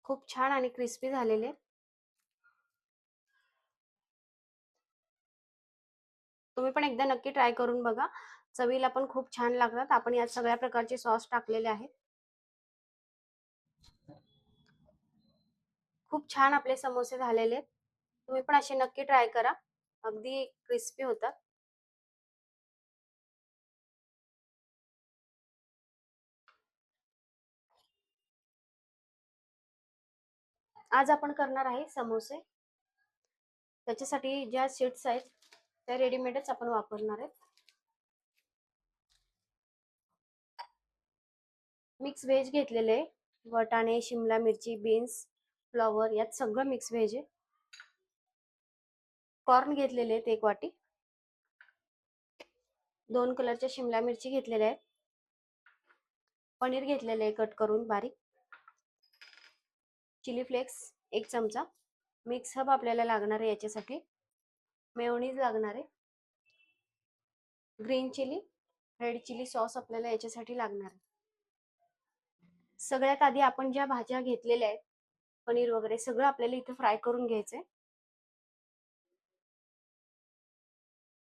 खूप छान आणि क्रिस्पी झालेले. तुम्ही पण एकदा नक्की ट्राय करून बघा. चवीला पण खूप छान लागतात. आपण यात सगळ्या प्रकारचे सॉस टाकलेले आहेत. खूप छान आपले समोसे झालेले आहेत. तुम्ही पण असे नक्की ट्राय करा. अगदी क्रिस्पी होतात. आज आपण करणार आहे समोसे. त्याच्यासाठी ज्या शीट्स आहेत त्या रेडीमेडच आपण वापरणार आहेत. मिक्स व्हेज घेतलेले आहे. वाटाणे, शिमला मिरची, बीन्स, फ्लॉवर यात सगळं मिक्स व्हेज आहे. कॉर्न घेतलेले आहेत 1 वाटी. 2 कलरच्या शिमला मिरची घेतलेल्या आहेत. पनीर घेतलेले आहे कट करून बारीक. चिली फ्लेक्स 1 चमचा. मिक्स हब आपल्याला लागणार आहे याच्यासाठी. मेयोनीज लागणार आहे. Green chilli, red chilli sauce आपल्याला याच्यासाठी लागणार आहे. सगळ्यात आधी आपण ज्या भाज्या घेतलेल्या आहेत, पनीर वगैरे सगळं आपल्याला इथे फ्राय करून घ्यायचंय.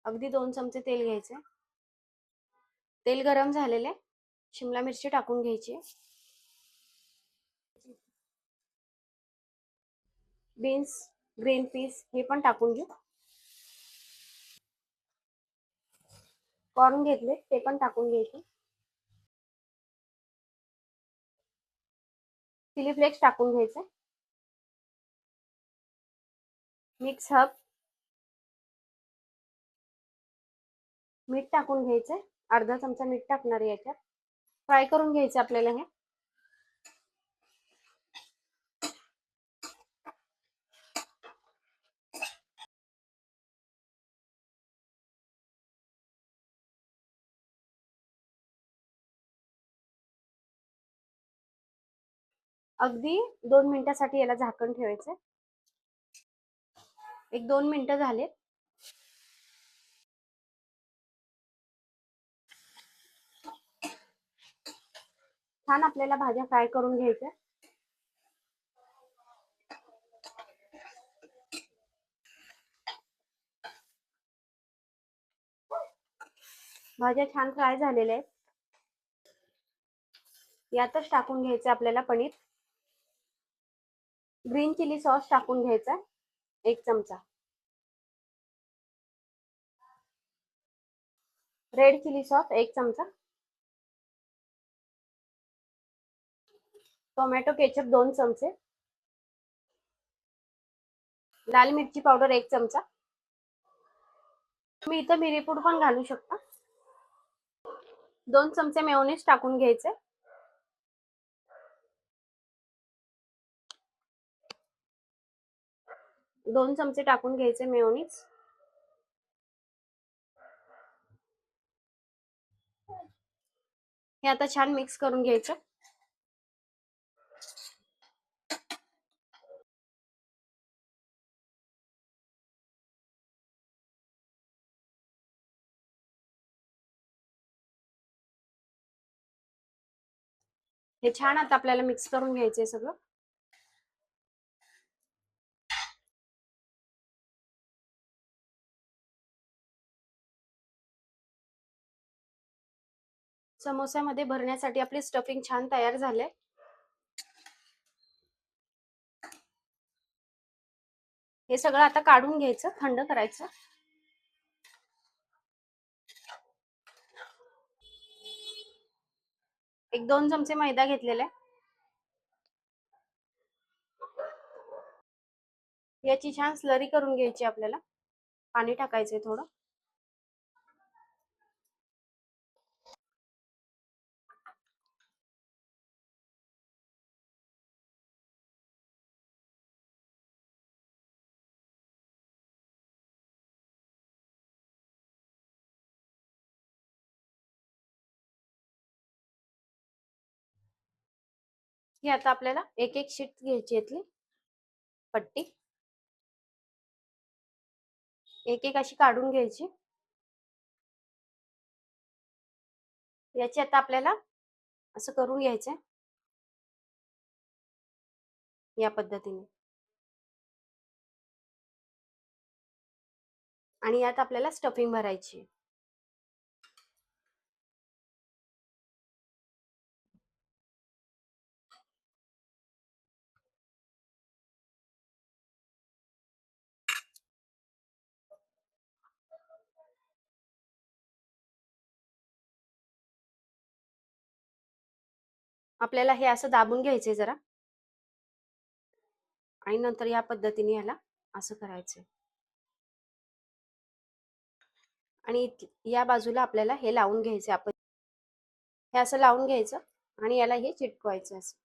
अगदी 2 चमचे तेल घ्यायचे. तेल गरम झालेले. शिमला मिरची टाकून घ्यायची. बीन्स, ग्रीन पीस हे पण टाकून घेऊ. कॉर्न घेतले ते पण टाकून घ्यायचे. चिली फ्लेक्स टाकून घ्यायचे. मिक्स हब, मीठ टाकून घ्यायचे. अर्धा चमचा मीठ टाकणार आहे याच्यात. फ्राय करून घ्यायचे आपल्याला हे. अगदी 2 मिनिटासाठी याला झाकण ठेवायचं. 1-2 मिनिटं झाले. छान आपल्याला भाज्या फ्राय करून घ्यायच्या. भाज्या छान फ्राय झालेल्या आहेत. यातच टाकून घ्यायचं आपल्याला पनीर. ग्रीन चिली सॉस टाकून घ्यायचा 1 चमचा. रेड चिली सॉस 1 चमचा. टोमॅटो केचप 2 चमचे. लाल मिरची पावडर 1 चमचा. तुम्ही इथं मिरीपूड पण घालू शकता. 2 चमचे मेयोनीज टाकून घ्यायचे. 2 चमचे टाकून घ्यायचे मेयोनीज. हे आता छान मिक्स करून घ्यायचं. हे छान आता आपल्याला मिक्स करून घ्यायचंय सगळं. समोस्यामध्ये भरण्यासाठी आपली स्टफिंग छान तयार झाले. हे सगळं आता काढून घ्यायचं, थंड करायचं. एक 2 चमचे मैदा घेतलेला आहे. याची छान स्लरी करून घ्यायची आपल्याला. पाणी टाकायचंय थोडं. ही आता आपल्याला एक एक शीट घ्यायची यातली पट्टी. एक एक अशी काढून घ्यायची. याची आता आपल्याला असं करून घ्यायचंय. या पद्धतीने. आणि यात आपल्याला स्टफिंग भरायची आहे. आपल्याला हे असं दाबून घ्यायचंय जरा आणि नंतर या पद्धतीने याला असं करायचंय. आणि या बाजूला आपल्याला हे लावून घ्यायचं. आपण हे असं लावून घ्यायचं आणि याला हे चिटकवायचं. असं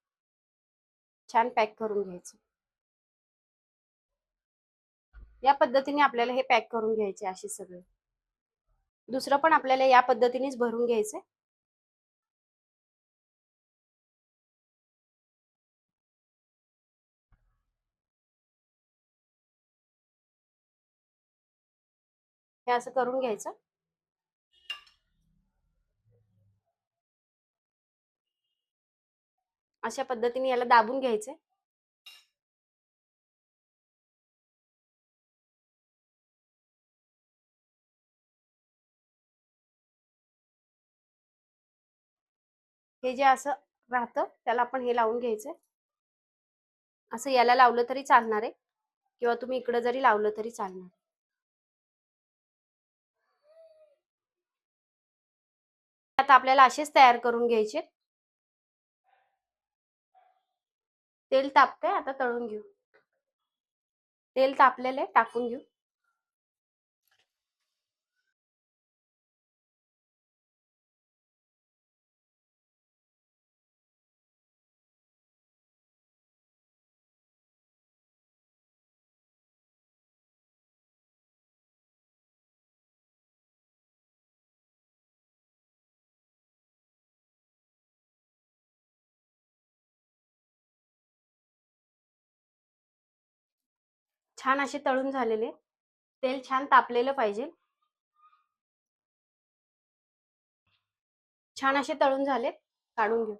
छान पॅक करून घ्यायचं. या पद्धतीने आपल्याला हे पॅक करून घ्यायचे असे सगळे. दुसरं पण आपल्याला या पद्धतीनेच भरून घ्यायचंय. हे असं करून घ्यायचं. अशा पद्धतीने याला दाबून घ्यायचंय. हे जे असं राहतं त्याला आपण हे लावून घ्यायचंय. असं याला लावलं तरी चालणार आहे किंवा तुम्ही इकडे जरी लावलं तरी चालणार. आता आपल्याला असेच तयार करून घ्यायचे. तेल तापतंय, आता तळून घेऊ. तेल तापलेलं आहे, टाकून घेऊ. छान असे तळून झालेले. तेल छान तापलेलं पाहिजे. छान असे तळून झाले, काढून घेऊ.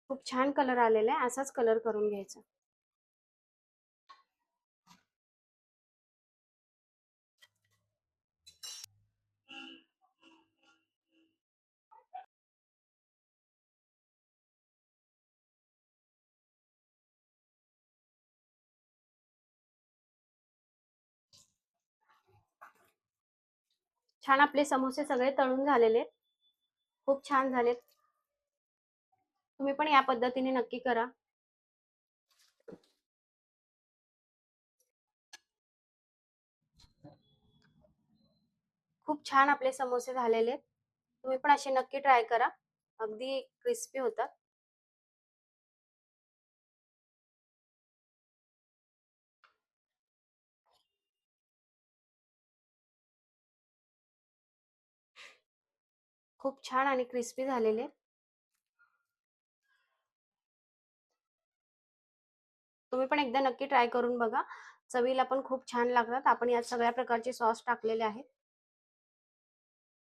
खूप छान कलर आलेला आहे. असाच कलर करून घ्यायचा. छान आपले समोसे सगळे तळून झालेले. खूप छान झालेत. तुम्ही पण या पद्धतीने नक्की करा. खूप छान आपले समोसे झालेले. तुम्ही पण असे नक्की ट्राय करा. अगदी क्रिस्पी होतात. खूप छान आणि क्रिस्पी झालेले. तुम्ही पण एकदा नक्की ट्राय करून बघा. चवीला पण खूप छान लागतात. आपण यात सगळ्या प्रकारचे सॉस टाकलेले आहेत.